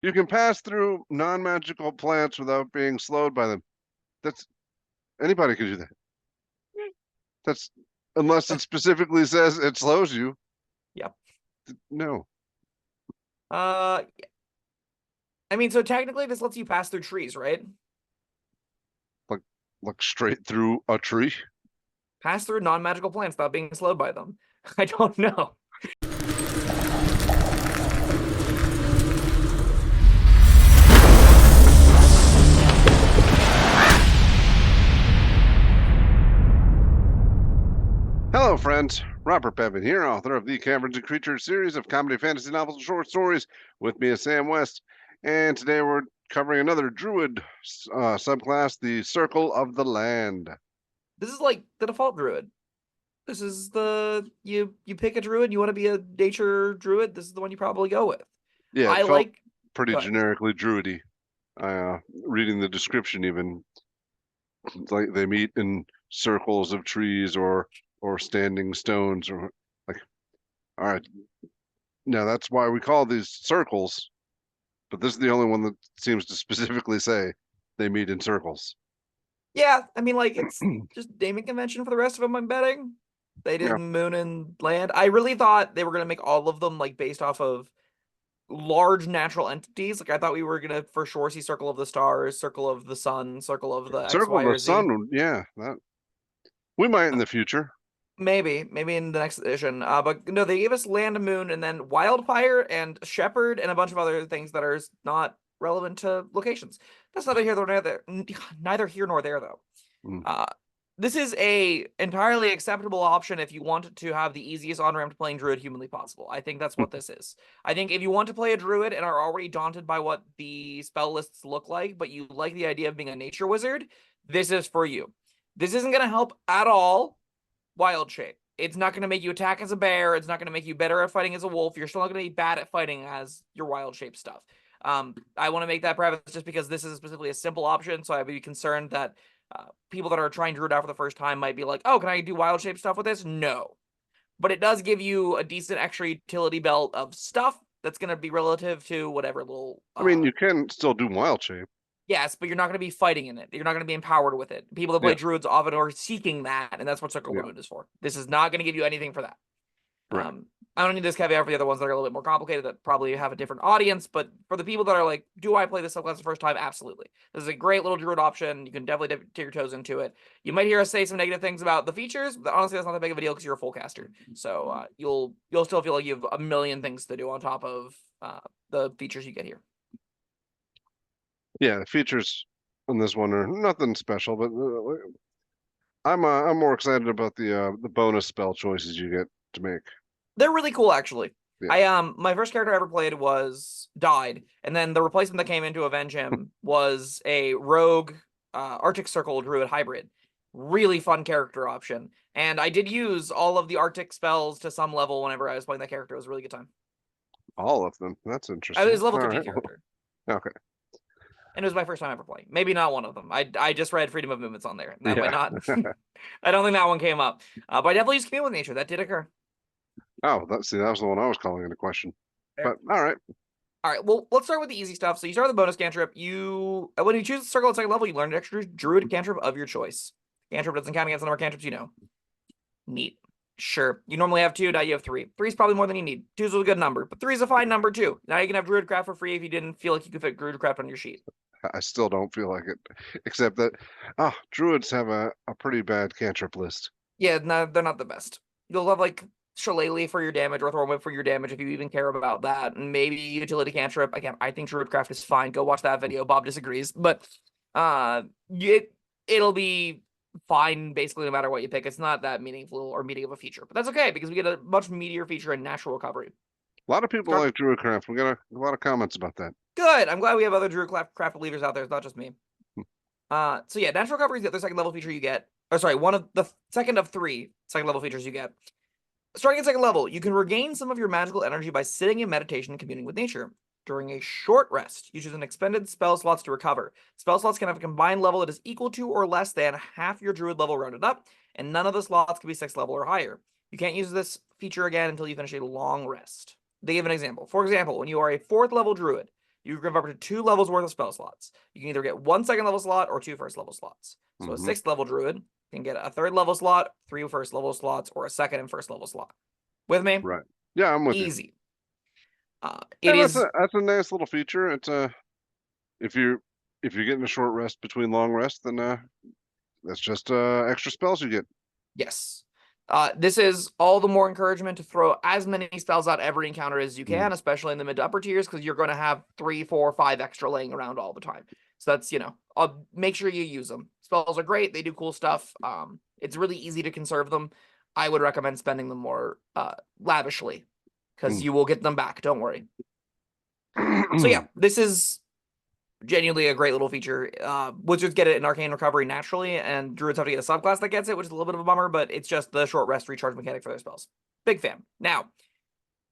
You can pass through non-magical plants without being slowed by them. That's anybody can do that. That's unless it specifically says it slows you. Yep. No, Uh, I mean, so technically this lets you pass through trees, right? like look straight through a tree. Pass through non-magical plants without being slowed by them. I don't know. Hello, friends. Robert Bevan here, author of the Caverns and Creatures series of comedy, fantasy novels, and short stories. With me is Sam West, and today we're covering another Druid subclass, the Circle of the Land. This is like the default druid. This is the you pick a druid, you want to be a nature druid, this is the one you probably go with. Yeah, it I felt like pretty go ahead. generically Druidy. Reading the description, even like they meet in circles of trees or standing stones, or like, all right, now that's why we call these circles. But this is the only one that seems to specifically say they meet in circles. Yeah, I mean, like, it's just naming convention for the rest of them, I'm betting. They did Yeah, moon and land. I really thought they were gonna make all of them like based off of large natural entities. Like I thought we were gonna for sure see Circle of the Stars, Circle of the Sun, Circle of the X, Circle Y, of the or Z. Sun. Yeah, that we might in the future. Maybe in the next edition. But no, they gave us Land and Moon, and then Wildfire and Shepherd, and a bunch of other things that are not relevant to locations. That's neither here nor there. Neither here nor there, though. Mm, Uh, this is a entirely acceptable option if you want to have the easiest on-ramp to playing Druid humanly possible. I think that's what this is. I think if you want to play a Druid and are already daunted by what the spell lists look like, but you like the idea of being a nature wizard, this is for you. This isn't going to help at all Wild Shape. It's not going to make you attack as a bear. It's not going to make you better at fighting as a wolf. You're still not going to be bad at fighting as your Wild Shape stuff. I want to make that preface just because this is specifically a simple option, so I'd be concerned that people that are trying Druid out for the first time might be like, oh, can I do Wild Shape stuff with this? No. But it does give you a decent extra utility belt of stuff that's going to be relative to whatever little I mean, you can still do wild shape. yes, but you're not going to be fighting in it. You're not going to be empowered with it. People that play Yeah, druids often are seeking that, and that's what Circle yeah, Druid is for. This is not going to give you anything for that. right. I don't need this caveat for the other ones that are a little bit more complicated that probably have a different audience, but for the people that are like, do I play this subclass the first time? Absolutely. This is a great little druid option. You can definitely dip your toes into it. You might hear us say some negative things about the features, but honestly, that's not that big of a deal because you're a full caster. So you'll still feel like you have a million things to do on top of the features you get here. Yeah, the features on this one are nothing special, but I'm more excited about the bonus spell choices you get to make. They're really cool, actually. Yeah. I my first character I ever played was died, and then the replacement that came in to avenge him was a rogue Arctic Circle Druid hybrid. Really fun character option, and I did use all of the Arctic spells to some level whenever I was playing that character. It was a really good time. All of them. That's I interesting. was level All 50 right. character, Okay. and it was my first time ever playing. Maybe not one of them. I just read Freedom of Movements on there. That might Yeah. not. I don't think that one came up, but I definitely used Commune with Nature. That did occur. Oh, see, that was the one I was calling into question. But all right. All right, well, let's start with the easy stuff. So you start with the bonus cantrip. When you choose the circle at second level, you learn an extra druid cantrip of your choice. Cantrip doesn't count against the number of cantrips you know. Neat. Sure. You normally have two, now you have three. Three's probably more than you need. Two's a good number, but three's a fine number too. Now you can have Druidcraft for free if you didn't feel like you could fit Druidcraft on your sheet. I still don't feel like it, except that druids have a pretty bad cantrip list. Yeah, no, they're not the best. You'll have like Shillelagh for your damage or Thornwhip for your damage if you even care about that. And maybe Utility Cantrip. Again, I think Druidcraft is fine. Go watch that video. Bob disagrees. But it'll be fine basically no matter what you pick. It's not that meaningful or meaty of a feature. But that's okay because we get a much meatier feature in Natural Recovery. A lot of people like Druidcraft. We got a lot of comments about that. Good. I'm glad we have other Druidcraft believers out there. It's not just me. So yeah, Natural Recovery is the other second level feature you get. Or sorry, one of the second of three second level features you get. Starting at second level, you can regain some of your magical energy by sitting in meditation and communing with nature. During a short rest, you choose an expended spell slots to recover. Spell slots can have a combined level that is equal to or less than half your druid level rounded up, and none of the slots can be 6th level or higher. You can't use this feature again until you finish a long rest. They give an example. For example, when you are a 4th level druid, you can give up to 2 levels worth of spell slots. You can either get 1 second level slot or 2 first level slots. So a 6th level druid can get a 3rd level slot, 3 first level slots, or a 2nd and first level slot. With me? Right. Yeah, I'm with you. Easy. Yeah, It is that's a nice little feature. It's if you're getting a short rest between long rests, then that's just extra spells you get. yes. This is all the more encouragement to throw as many spells out every encounter as you can, especially in the mid to upper tiers, because you're going to have 3, 4, 5 extra laying around all the time. So that's, I'll make sure you use them. Spells are great. They do cool stuff. It's really easy to conserve them. I would recommend spending them more lavishly, because you will get them back. Don't worry. So yeah, this is genuinely a great little feature. Wizards get it in Arcane Recovery naturally, and Druids have to get a subclass that gets it, which is a little bit of a bummer, but it's just the short rest recharge mechanic for their spells. Big fan. Now,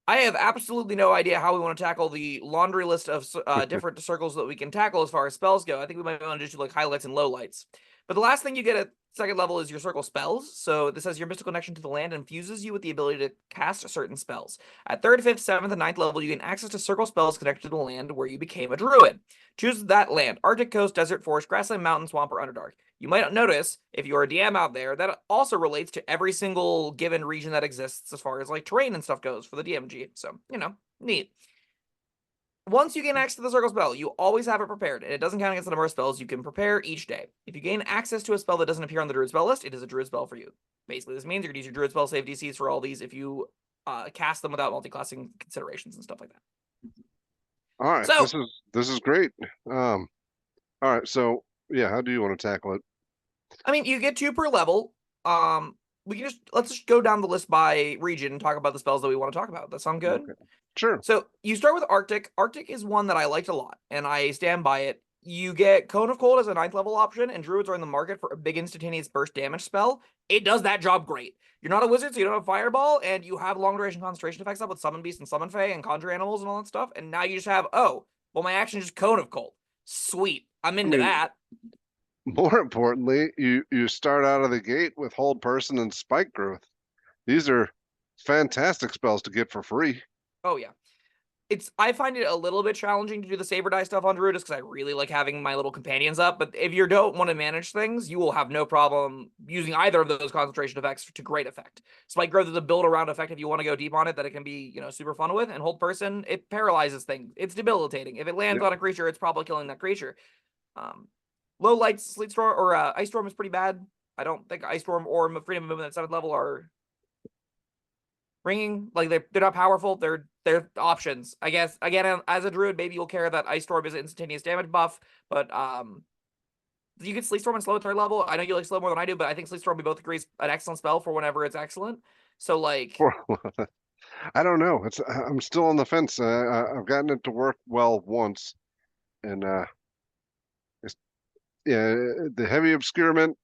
I have absolutely no idea how we want to tackle the laundry list of different circles that we can tackle as far as spells go. I think we might want to just do like highlights and lowlights. But the last thing you get at 2nd level is your circle spells. So this has your mystical connection to the land and infuses you with the ability to cast certain spells. At 3rd, 5th, 7th, and 9th level, you gain access to circle spells connected to the land where you became a druid. Choose that land: Arctic coast, desert, forest, grassland, mountain, swamp, or underdark. You might notice, if you're a DM out there, that also relates to every single given region that exists as far as like terrain and stuff goes for the DMG. So, neat. Once you gain access to the circle spell, you always have it prepared, and it doesn't count against the number of spells you can prepare each day. If you gain access to a spell that doesn't appear on the Druid spell list, it is a Druid spell for you. Basically, this means you're going to use your Druid spell save DCs for all these if you cast them without multi-classing considerations and stuff like that. All right, so, this is great. All right, so yeah, how do you want to tackle it? I mean, you get 2 per level. Let's just go down the list by region and talk about the spells that we want to talk about. That sound good? Okay. Sure. So you start with Arctic. Arctic is one that I liked a lot, and I stand by it. You get Cone of Cold as a 9th level option, and Druids are in the market for a big instantaneous burst damage spell. It does that job great. You're not a wizard, so you don't have Fireball, and you have long duration concentration effects up with Summon Beast and Summon Fae and Conjure Animals and all that stuff. And now you just have, my action is just Cone of Cold. Sweet. I'm into that. More importantly, you start out of the gate with Hold Person and Spike Growth. These are fantastic spells to get for free. Oh yeah. I find it a little bit challenging to do the Saber Die stuff on Druid just because I really like having my little companions up. But if you don't want to manage things, you will have no problem using either of those concentration effects to great effect. Spike Growth is a build around effect if you want to go deep on it that it can be, super fun with. And Hold Person, it paralyzes things. It's debilitating. If it lands on a creature, it's probably killing that creature. Low Lights, Sleet Storm, or Ice Storm is pretty bad. I don't think Ice Storm or Freedom of Movement at 7th level are ringing. Like they're not powerful. They're options, I guess. Again, as a druid, maybe you'll care that Ice Storm is an instantaneous damage buff, but you get Sleet Storm and Slow at 3rd level. I know you like Slow more than I do, but I think Sleet Storm we both agree is an excellent spell for whenever it's excellent. So like, I don't know. I'm still on the fence. I've gotten it to work well once, and the heavy obscurement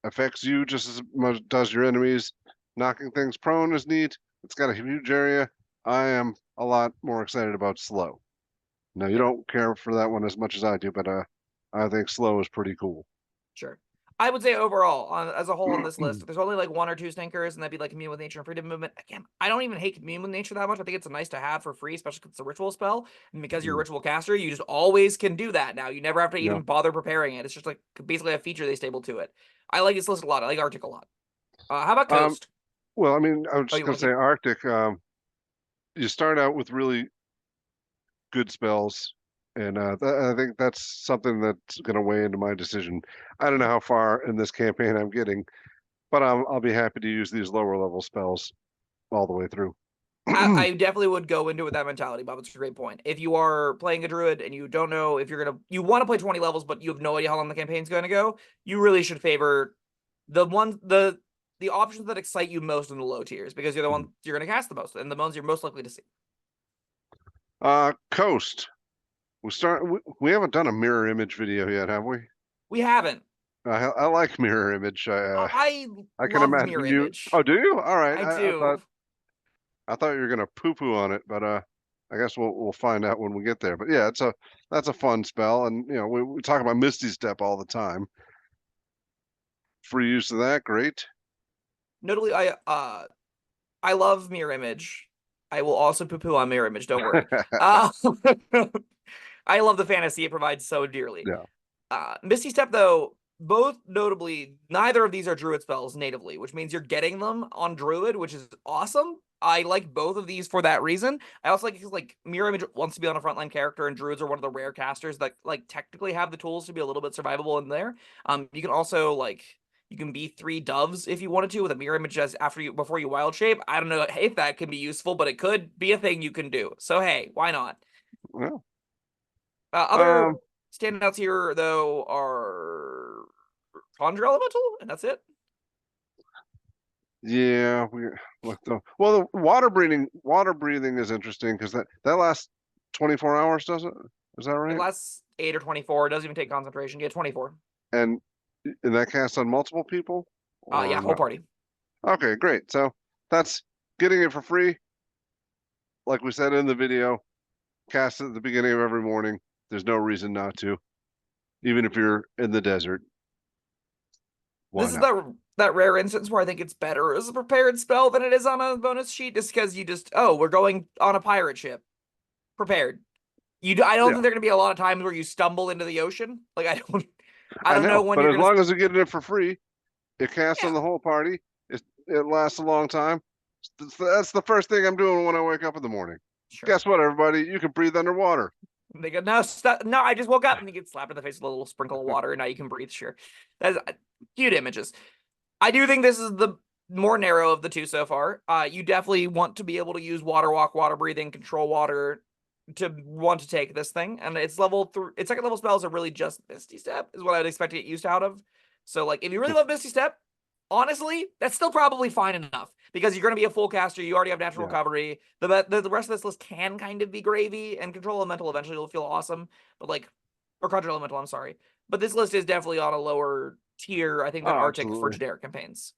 affects you just as much does your enemies. Knocking things prone is neat. It's got a huge area. I am a lot more excited about slow. Now you don't care for that one as much as I do, but I think slow is pretty cool. Sure. I would say overall, as a whole on this list, there's only like 1 or 2 stinkers, and that'd be like Commune with Nature and Freedom Movement. Again, I don't even hate Commune with Nature that much. I think it's a nice to have for free, especially because it's a ritual spell. And because you're a ritual caster, you just always can do that now. You never have to even bother preparing it. It's just like basically a feature they stable to it. I like this list a lot. I like Arctic a lot. How about Coast? Well, I mean, I was just going to say Arctic. You start out with really good spells, and I think that's something that's going to weigh into my decision. I don't know how far in this campaign I'm getting, but I'll be happy to use these lower level spells all the way through. I definitely would go into it with that mentality, Bob. It's a great point. If you are playing a druid and you don't know if you want to play 20 levels, but you have no idea how long the campaign's going to go, you really should favor the options that excite you most in the low tiers, because you're the ones you're going to cast the most and the ones you're most likely to see. Coast. We haven't done a mirror image video yet, have we? We haven't. I like mirror image. I can love imagine mirror you. Image. Oh, do you? All right. I do. I thought you were gonna poo-poo on it, but I guess we'll find out when we get there. But yeah, that's a fun spell, and we talk about Misty Step all the time. Free use of that, great. Notably, I love mirror image. I will also poo-poo on mirror image. Don't worry. I love the fantasy it provides so dearly. Yeah. Misty Step, though, both notably, neither of these are Druid spells natively, which means you're getting them on Druid, which is awesome. I like both of these for that reason. I also like because like Mirror Image wants to be on a frontline character, and Druids are one of the rare casters that like technically have the tools to be a little bit survivable in there. You can also like you can be 3 doves if you wanted to with a Mirror Image as before you wild shape. I don't know if that can be useful, but it could be a thing you can do. So hey, why not? Well, Other standouts here though are Conjure Elemental, and that's it. yeah, the water breathing is interesting because that lasts 24 hours, does it? Is that It right? lasts 8 or 24. It doesn't even take concentration. Yeah, 24. And that casts on multiple people or Yeah, whole not? party. Okay, great. So that's getting it for free. Like we said in the video, cast it at the beginning of every morning. There's no reason not to, even if you're in the desert. Why This is not? that rare instance where I think it's better as a prepared spell than it is on a bonus sheet, just because you just we're going on a pirate ship, prepared. I don't Yeah, think there are gonna be a lot of times where you stumble into the ocean. Like I I don't know know. when But you're as gonna. long as you're getting it for free, it casts on Yeah, the whole party. It lasts a long time. That's the first thing I'm doing when I wake up in the morning. sure. Guess what, everybody? You can breathe underwater. They go, no, stop, no, I just woke up, and you get slapped in the face with a little sprinkle of water, and now you can breathe. Sure, that's cute images. I do think this is the more narrow of the two so far. You definitely want to be able to use water walk, water breathing, control water to want to take this thing. And its level 3, its second level spells are really just Misty Step, is what I'd expect to get used out of. So, like, if you really love Misty Step, honestly, that's still probably fine enough because you're going to be a full caster. You already have natural Yeah, recovery. The rest of this list can kind of be gravy, and control elemental eventually will feel awesome. But like, or conjure elemental, I'm sorry. But this list is definitely on a lower tier, I think, than oh, Arctic for absolutely. generic campaigns.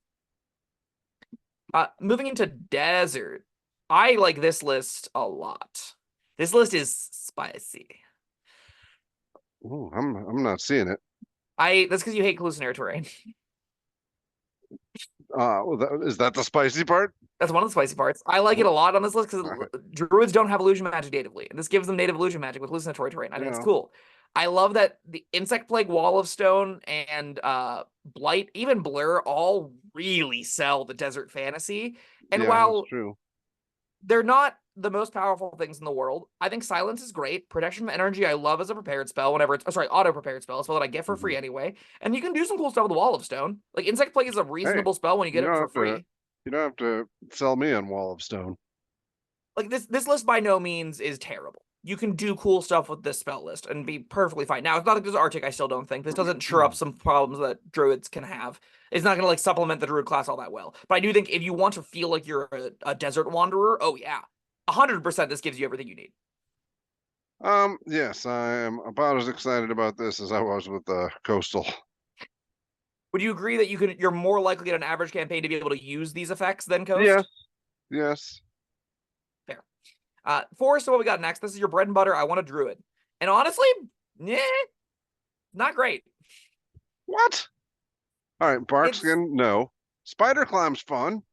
Moving into desert, I like this list a lot. This list is spicy. Ooh, I'm not seeing it. That's because you hate hallucinatory terrain. Is that the spicy part? That's one of the spicy parts. I like it a Ooh, lot on this list because all right. druids don't have illusion magic natively, and this gives them native illusion magic with hallucinatory terrain. I think it's Yeah, cool. I love that the insect plague, wall of stone, and blight, even blur, all really sell the desert fantasy. And yeah, that's while true. they're not the most powerful things in the world, I think silence is great. Protection from energy, I love as a prepared spell whenever it's auto prepared spell that I get for Hmm. free anyway. And you can do some cool stuff with the wall of stone. Like insect plague is a Hey, reasonable spell when you you get it don't for have to free. you don't have to sell me on Wall of Stone. Like this list by no means is terrible. You can do cool stuff with this spell list and be perfectly fine. Now, it's not like this Arctic, I still don't think. This doesn't sure up some problems that druids can have. It's not going to like supplement the druid class all that well. But I do think if you want to feel like you're a desert wanderer, oh yeah, 100% this gives you everything you need. Yes, I am about as excited about this as I was with the Coastal. Would you agree that you're more likely in an average campaign to be able to use these effects than Yes, Coast? yes. Fair. Forest, what we got next? This is your bread and butter. I want a druid. And honestly, yeah, not great. What? All right, It's Barkskin, no. Spider Climb's fun.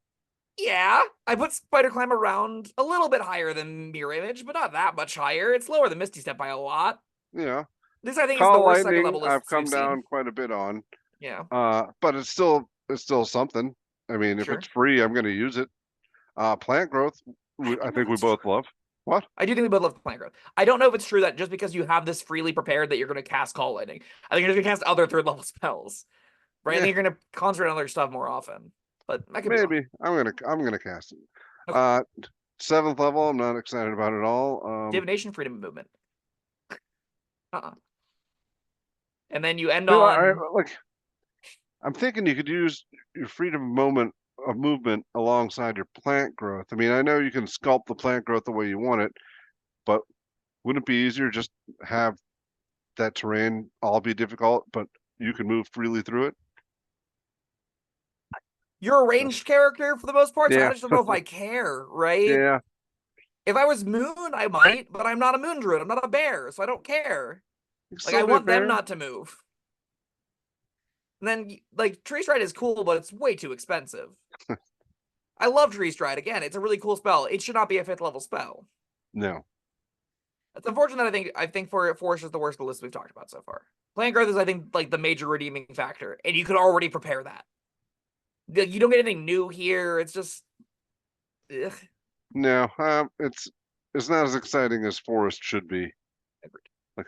Yeah, I put Spider Climb around a little bit higher than Mirror Image, but not that much higher. It's lower than Misty Step by a lot. Yeah. This, I think, is the Call worst second Lightning, level I've lists we've come seen. down quite a bit on. Yeah, But it's still something. I mean, if it's sure. free, I'm gonna use it. Plant growth, I I don't know if think we it's true. both love. What? I do think we both love plant growth. I don't know if it's true that just because you have this freely prepared that you're going to cast Call Lightning. I think you're just going to cast other third level spells, right? I Yeah, think you're going to concentrate on other stuff more often, but I could be wrong. maybe. I'm gonna cast it. Okay. Uh, seventh level, I'm not excited about it at all. Divination Freedom Movement. Uh-uh. And then you end Do on like I'm thinking you could use your freedom of movement alongside your plant growth. I mean, I know you can sculpt the plant growth the way you want it, but wouldn't it be easier just have that terrain all be difficult, but you can move freely through it? you're a ranged character for the most part, so I Yeah, just don't know if I care, right? yeah. If I was Moon, I might, but I'm not a Moon Druid. I'm not a bear, so I don't care. You can Like, still I be a want them bear. not to move. And then, like, Tree Stride is cool, but it's way too expensive. I love Tree Stride. Again, it's a really cool spell. It should not be a 5th level spell. No. It's unfortunate. I think for Forest is the worst of the list we've talked about so far. Plant growth is, I think, like the major redeeming factor, and you could already prepare that. You don't get anything new here. It's just, ugh. No, it's not as exciting as Forest should be. Like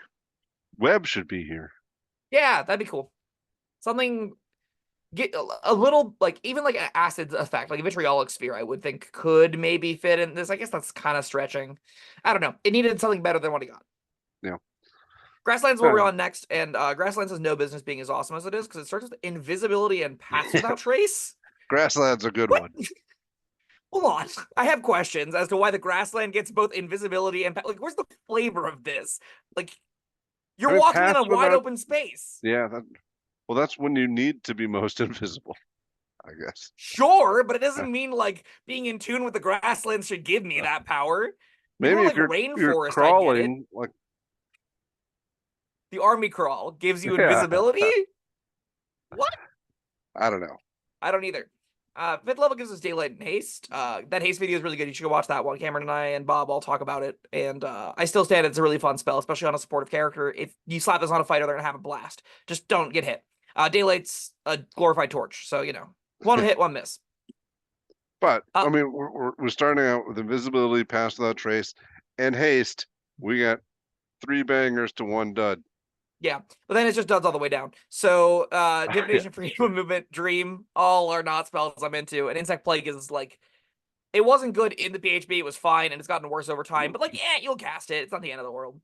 Web should be here. Yeah, that'd be cool. Something get a little like even like an acid effect, like a vitriolic sphere, I would think could maybe fit in this. I guess that's kind of stretching. I don't know. It needed something better than what he got. Yeah. Grasslands what we're on next, and Grasslands has no business being as awesome as it is because it starts with invisibility and paths without trace. Grassland's a good What? one. Hold on, I have questions as to why the Grassland gets both invisibility and like, where's the flavor of this? Like, you're walking in a wide open space. Yeah, well, that's when you need to be most invisible, I guess. Sure, but it doesn't mean like being in tune with the Grasslands should give me that power. Maybe if like you're rainforest, crawling, like the army crawl gives you Yeah. invisibility. What? I don't know. I don't either. 5th level gives us daylight and haste. That haste video is really good. You should go watch that one. Cameron and I and Bob all talk about it. And I still stand it's a really fun spell, especially on a supportive character. If you slap this on a fighter, they're gonna have a blast. Just don't get hit. Daylight's a glorified torch, so you know, one hit, one miss. But I mean, we're starting out with invisibility, pass without trace, and haste. We got 3 bangers to 1 dud. Yeah, but then it's just duds all the way down. So Divination, Freedom of Movement, Dream, all are not spells I'm into. And Insect Plague is like, it wasn't good in the PHB, it was fine, and it's gotten worse over time. But like, yeah, you'll cast it. It's not the end of the world.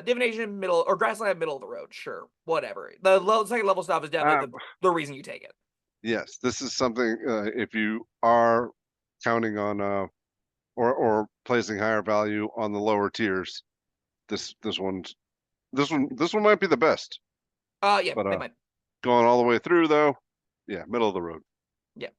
Divination, middle, or Grassland, middle of the road, sure, whatever. The second level stuff is definitely the reason you take it. Yes, this is something if you are counting on or placing higher value on the lower tiers, this one might be the best. Yeah, but they might. Going all the way through though, yeah, middle of the road. Yeah,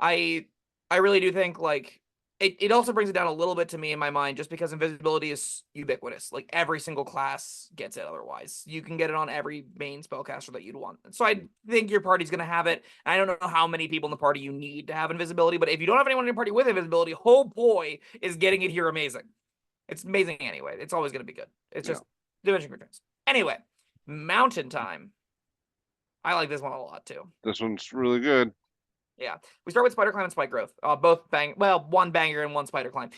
I really do think like it also brings it down a little bit to me in my mind, just because invisibility is ubiquitous. Like every single class gets it. Otherwise, you can get it on every main spellcaster that you'd want. So I think your party's gonna have it. I don't know how many people in the party you need to have invisibility, but if you don't have anyone in your party with invisibility, oh boy, is getting it here amazing. It's amazing anyway. It's always gonna be good. It's just Dimension Creatures. Anyway, Mountain Time. I like this one a lot too. This one's really good. Yeah, we start with Spider Climb and Spike Growth. Both one banger and one Spider Climb.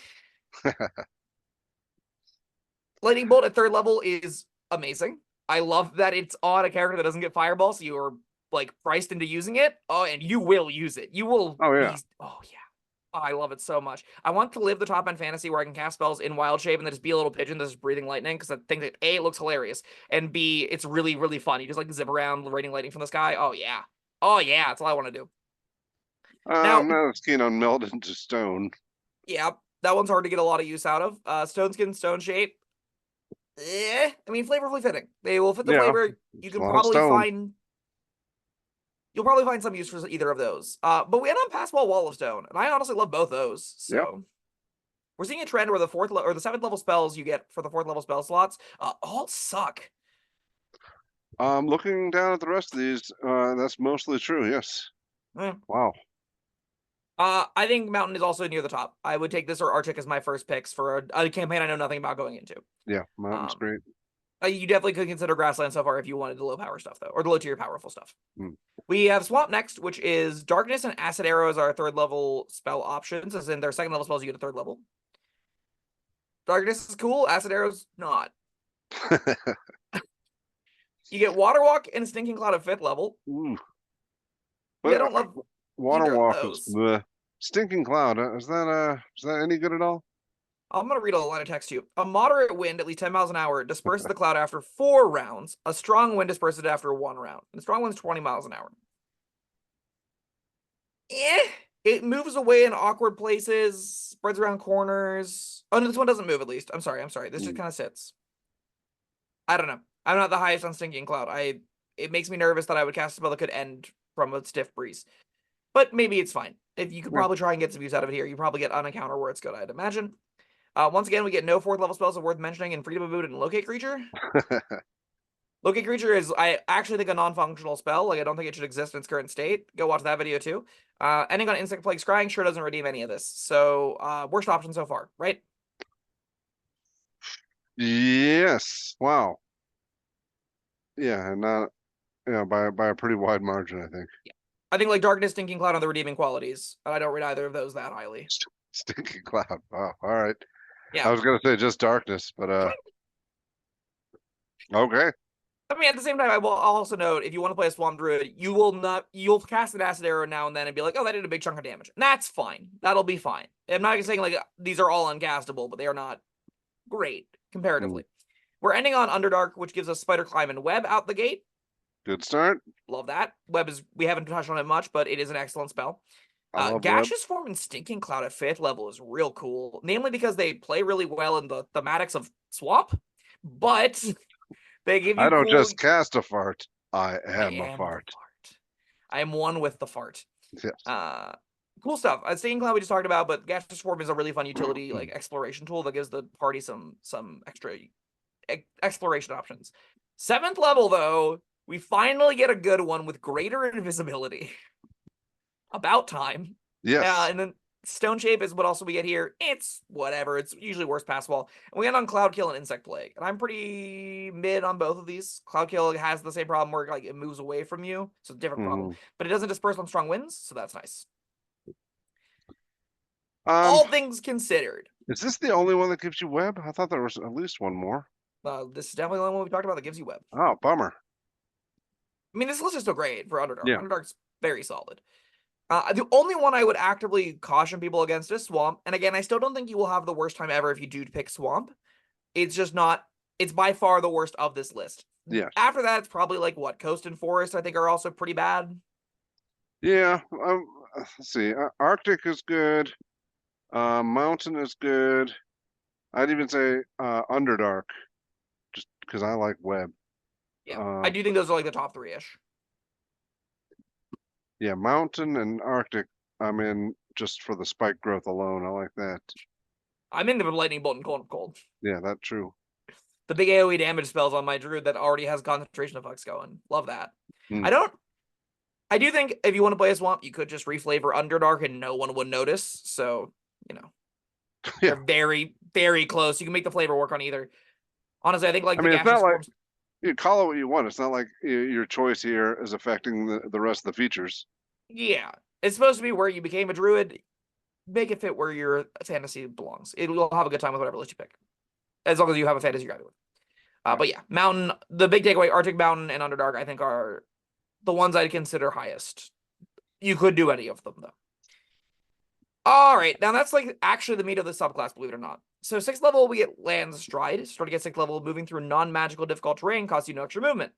Lightning Bolt at 3rd level is amazing. I love that it's on a character that doesn't get Fireball, so you're like priced into using it. Oh, and you will use it. You will. Oh yeah. Oh yeah. Oh, I love it so much. I want to live the top end fantasy where I can cast spells in wild shape and then just be a little pigeon that's breathing lightning, because I think that A, it looks hilarious, and B, it's really, really fun. You just like zip around raining lightning from the sky. Oh yeah. Oh yeah, that's all I want to do. Now, I'm not as keen on meld into stone. Yeah, that one's hard to get a lot of use out of. Stone Skin, Stone Shape. I mean, flavorfully fitting. They will fit the flavor. You can probably find. You'll probably find some use for either of those. But we end on Passwall, Wall of Stone, and I honestly love both those. So we're seeing a trend where the 4th or the 7th level spells you get for the 4th level spell slots all suck. Looking down at the rest of these, that's mostly true. Yes. Wow. I think Mountain is also near the top. I would take this or Arctic as my first picks for a campaign I know nothing about going into. Yeah, Mountain's great. You definitely could consider Grassland so far if you wanted the low power stuff, though, or the low tier powerful stuff. We have Swamp next, which is Darkness and Acid Arrow as our 3rd level spell options, as in their 2nd level spells you get a 3rd level. Darkness is cool, Acid Arrow's not. You get Water Walk and Stinking Cloud at 5th level. Ooh. But I don't love Water Walk is the Stinking Cloud. Is that any good at all? I'm going to read a line of text to you. A moderate wind, at least 10 miles an hour, disperses the cloud after 4 rounds. A strong wind disperses it after 1 round. And a strong wind's 20 miles an hour. It moves away in awkward places, spreads around corners. Oh, no, this one doesn't move, at least. I'm sorry. This just kind of sits. I don't know. I'm not the highest on Stinking Cloud. It makes me nervous that I would cast a spell that could end from a stiff breeze. But maybe it's fine. If you could probably try and get some use out of it here, you probably get on a counter where it's good, I'd imagine. Once again, we get no 4th level spells are worth mentioning in Freedom of Movement and Locate Creature. Locate Creature is, I actually think, a non-functional spell. Like, I don't think it should exist in its current state. Go watch that video, too. Ending on Insect Plague Scrying sure doesn't redeem any of this. So, worst option so far, right? Yes. Wow. Yeah, and not by a pretty wide margin, I think. I think like Darkness, Stinking Cloud are the redeeming qualities, and I don't rate either of those that highly. Stinking cloud. Wow. All right. I Yeah. was gonna say just darkness, but okay. I mean, at the same time, I'll also note if you want to play a Swamp Druid, you'll cast an Acid Arrow now and then and be like, oh, that did a big chunk of damage. And that's fine. That'll be fine. I'm not saying like these are all uncastable, but they are not great comparatively. We're ending on Underdark, which gives us Spider Climb and Web out the gate. Good start. Love that. Web is, we haven't touched on it much, but it is an excellent spell. I love web. Gaseous Form and Stinking Cloud at 5th level is real cool, namely because they play really well in the thematics of Swamp, but they give you I don't cool... just cast a fart. I I am a am fart. the fart. I am one with the fart. Yes. Cool stuff. Stinking Cloud we just talked about, but Gaseous Form is a really fun utility, like exploration tool that gives the party some extra exploration options. 7th level, though, we finally get a good one with greater invisibility. About time. Yes. And then Stone Shape is what also we get here. It's whatever. It's usually worse pass wall. And we end on Cloud Kill and Insect Plague. And I'm pretty mid on both of these. Cloud Kill has the same problem where like it moves away from you. So it's a different problem. But it doesn't disperse on strong winds, so that's nice. All things considered. Is this the only one that gives you web? I thought there was at least one more. This is definitely the only one we talked about that gives you web. Oh, bummer. I mean, this list is still great for Underdark. Yeah. Underdark's very solid. The only one I would actively caution people against is Swamp. And again, I still don't think you will have the worst time ever if you do pick Swamp. It's just not, it's by far the worst of this list. Yeah. After that, it's probably like what? Coast and Forest, I think, are also pretty bad. Yeah. Let's see. Arctic is good. Mountain is good. I'd even say Underdark, just because I like web. Yeah. I do think those are like the top 3-ish. Yeah, Mountain and Arctic, I'm in just for the spike growth alone. I like that. I'm into Lightning Bolt and Cold. Yeah, that's true. The big AoE damage spells on my Druid that already has concentration effects going. Love that. I do think if you want to play a Swamp, you could just reflavor Underdark and no one would notice. So, they're very, very close. You can make the flavor work on either. Honestly, I think like it's not like you call it what you want. It's not like your choice here is affecting the rest of the features. Yeah, it's supposed to be where you became a Druid. Make it fit where your fantasy belongs. You'll have a good time with whatever list you pick, as long as you have a fantasy you're happy with. But yeah, Mountain, the big takeaway, Arctic Mountain and Underdark, I think are the ones I'd consider highest. You could do any of them though. All right, now that's like actually the meat of the subclass, believe it or not. So 6th level, we get Land's Stride. Starting at 6th level, moving through non-magical difficult terrain costs you no extra movement.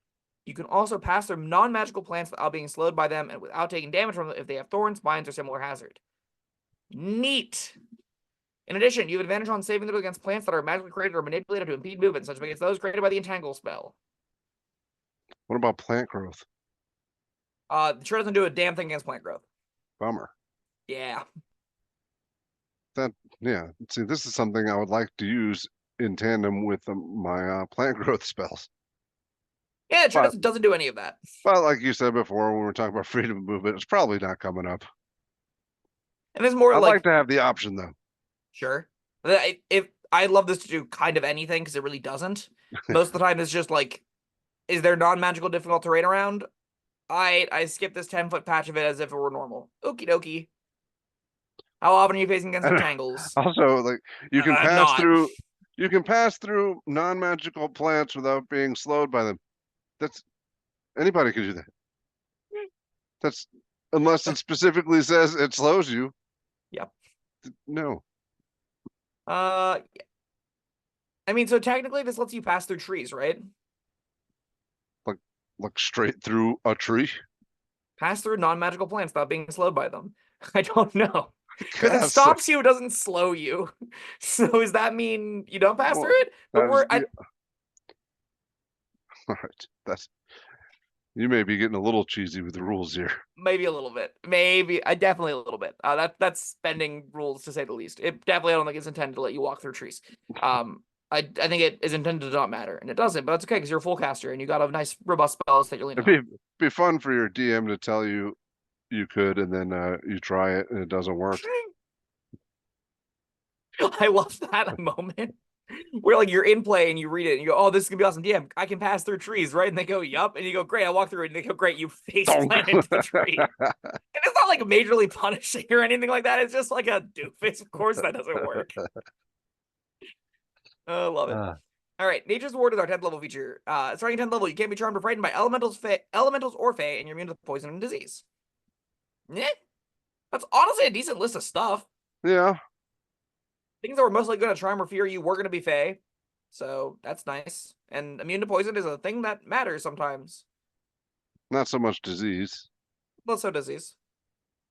You can also pass through non-magical plants without being slowed by them and without taking damage from them if they have thorns, spines, or similar hazard. Neat. In addition, you have advantage on saving them against plants that are magically created or manipulated to impede movement, such as against those created by the Entangle spell. What about plant growth? The sure doesn't do a damn thing against plant growth. Bummer. Yeah. See, this is something I would like to use in tandem with my plant growth spells. Yeah, it sure doesn't do any of that. But like you said before, when we were talking about freedom of movement, it's probably not coming up. And there's more I'd like to have the option though. Sure. If I love this to do kind of anything because it really doesn't. Most of the time it's just like, is there non-magical difficult terrain around? I skip this 10-foot patch of it as if it were normal. Okie dokie. How often are you facing against entangles? Also, like you can pass through non-magical plants without being slowed by them. That's anybody can do that. That's unless it specifically says it slows you. Yep. No. I mean, so technically this lets you pass through trees, right? Like straight through a tree? Pass through non-magical plants without being slowed by them. I don't know. Because it stops you, it doesn't slow you. So does that mean you don't pass through it? But all right. You may be getting a little cheesy with the rules here. Maybe a little bit. Definitely a little bit. That's spending rules to say the least. It definitely I don't think it's intended to let you walk through trees. I think it is intended to not matter, and it doesn't, but that's okay because you're a full caster and you got a nice robust spells that you'll lean on. It'd be fun for your DM to tell you could, and then you try it and it doesn't work. I love that moment. Where like you're in play and you read it and you go, "Oh, this is gonna be awesome. Yeah, I can pass through trees, right?" And they go, "Yup." And you go, "Great, I walk through it." And they go, "Great, you face Donk. plant into the tree." And it's not like majorly punishing or anything like that. It's just like a doofus. Of course, that doesn't work. I love it. Uh, All right, Nature's Ward is our 10th level feature. Starting 10th level, you can't be charmed or frightened by elementals or fae, and you're immune to poison and disease. Yeah, that's honestly a decent list of stuff. yeah, Things that were mostly going to charm or fear you were going to be fae, so that's nice. And immune to poison is a thing that matters sometimes. not so much disease. Less so disease.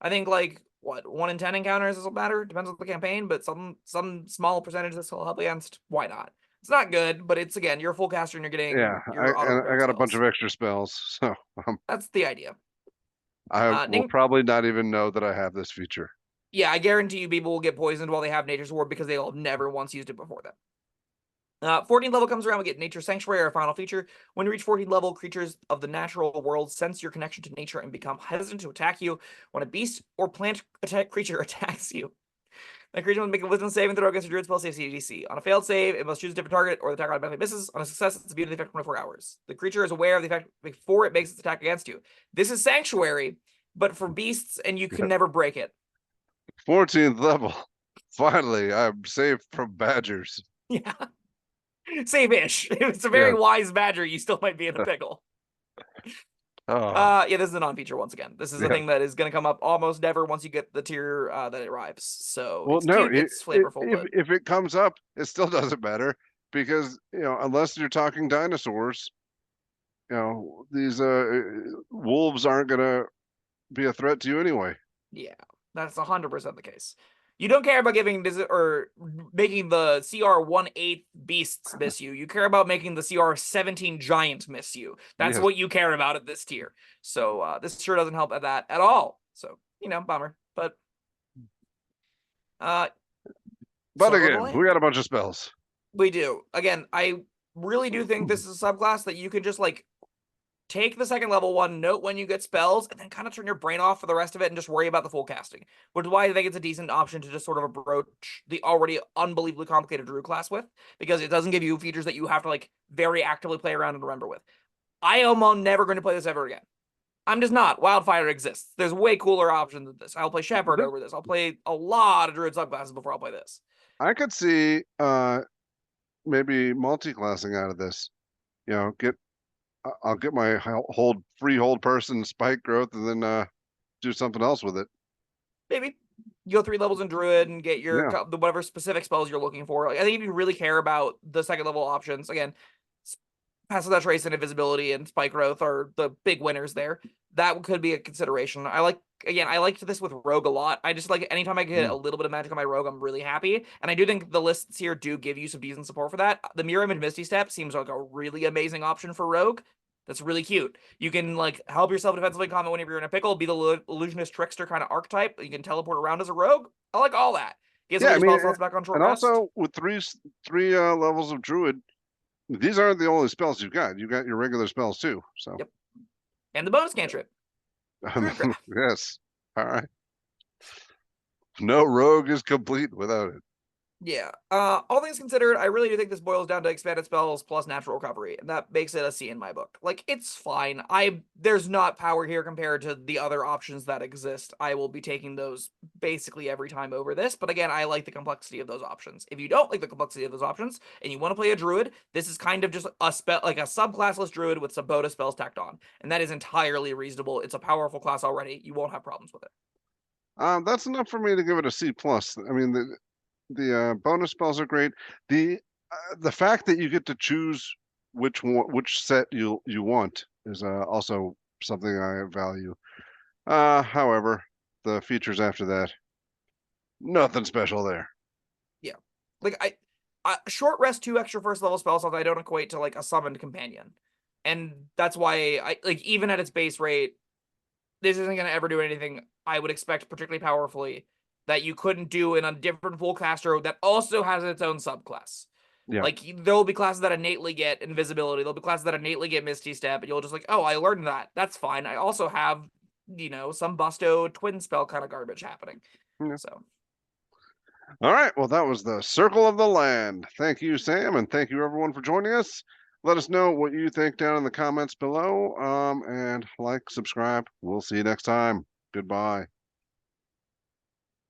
I think like what 1 in 10 encounters this will matter. Depends on the campaign, but some small percentage this will help against. Why not? It's not good, but it's again you're a full caster and you're Yeah, getting your auto I crit got a bunch of spells. extra spells, so That's the idea. I will Ning probably not even know that I have this feature. Yeah, I guarantee you people will get poisoned while they have Nature's Ward because they'll have never once used it before then. 14th level comes around, we get Nature Sanctuary, our final feature. When you reach 14th level, creatures of the natural world sense your connection to nature and become hesitant to attack you. When a beast or plant creature attacks you, that creature must make a wisdom saving throw against a druid spell save CDC. On a failed save, it must choose a different target or the attack automatically misses. On a success, it's immune to the effect for 24 hours. The creature is aware of the effect before it makes its attack against you. This is Sanctuary, but for beasts, and you can never break it. 14th level. Finally, I'm safe from badgers. Yeah. Save-ish. If it's a very Yes. wise badger, you still might be in a pickle. Oh, Yeah, this is a non-feature once again. This is a yeah. thing that is going to come up almost never once you get the tier that it arrives. So Well, it's no, cute, it's flavorful, but if it comes up, it still doesn't matter because, unless you're talking dinosaurs, these wolves aren't gonna be a threat to you anyway. yeah, that's 100% the case. You don't care about giving or making the CR 1/8 beasts miss you. You care about making the CR 17 giant miss you. That's Yes. what you care about at this tier. So this sure doesn't help at that at all. So bummer. But But Soul of the again, we Land. got a bunch of spells. We do. Again, I really do think this is a subclass that you can just like take the second level one, note when you get spells, and then kind of turn your brain off for the rest of it and just worry about the full casting. Which is why I think it's a decent option to just sort of approach the already unbelievably complicated Druid class with, because it doesn't give you features that you have to like very actively play around and remember with. I am never going to play this ever again. I'm just not. Wildfire exists. There's way cooler options than this. I'll play Shepherd over this. I'll play a lot of Druid subclasses before I'll play this. I could see maybe multi-classing out of this. I'll get my hold person spike growth and then do something else with it. Maybe you go 3 levels in Druid and get your Yeah. whatever specific spells you're looking for. Like, I think if you really care about the second level options, again, Passive Touch, Trace, and Invisibility and Spike Growth are the big winners there. That could be a consideration. I liked this with Rogue a lot. I just like anytime I get a little bit of magic on my Rogue, I'm really happy. And I do think the lists here do give you some decent support for that. The Mirror Image Misty Step seems like a really amazing option for Rogue. That's really cute. You can like help yourself defensively comment whenever you're in a pickle, be the illusionist trickster kind of archetype. You can teleport around as a rogue. I like all that. Get some Yeah, of your spell slots back on short and rest. also with three levels of druid, these aren't the only spells you've got. You've got your regular spells too. So Yep. And the bonus cantrip. Druidcraft. yes. All right. No rogue is complete without it. Yeah. All things considered, I really do think this boils down to expanded spells plus natural recovery, and that makes it a C in my book. Like, it's fine. There's not power here compared to the other options that exist. I will be taking those basically every time over this, but again, I like the complexity of those options. If you don't like the complexity of those options and you want to play a druid, this is kind of just a spell, like a subclassless druid with some bonus spells tacked on, and that is entirely reasonable. It's a powerful class already. You won't have problems with it. That's enough for me to give it a C plus. I mean, the bonus spells are great. The fact that you get to choose which set you want is also something I value. However, the features after that, nothing special there. Yeah, like short rest 2 extra first level spell slots I don't equate to like a summoned companion, and that's why I like even at its base rate, this isn't going to ever do anything I would expect particularly powerfully that you couldn't do in a different full caster that also has its own subclass. Yeah. Like there'll be classes that innately get invisibility. There'll be classes that innately get Misty Step, and you'll just like, oh, I learned that. That's fine. I also have, some Busto twin spell kind of garbage happening. Yeah. So All right, well, that was the Circle of the Land. Thank you, Sam, and thank you everyone for joining us. Let us know what you think down in the comments below. And like, subscribe. We'll see you next time. Goodbye.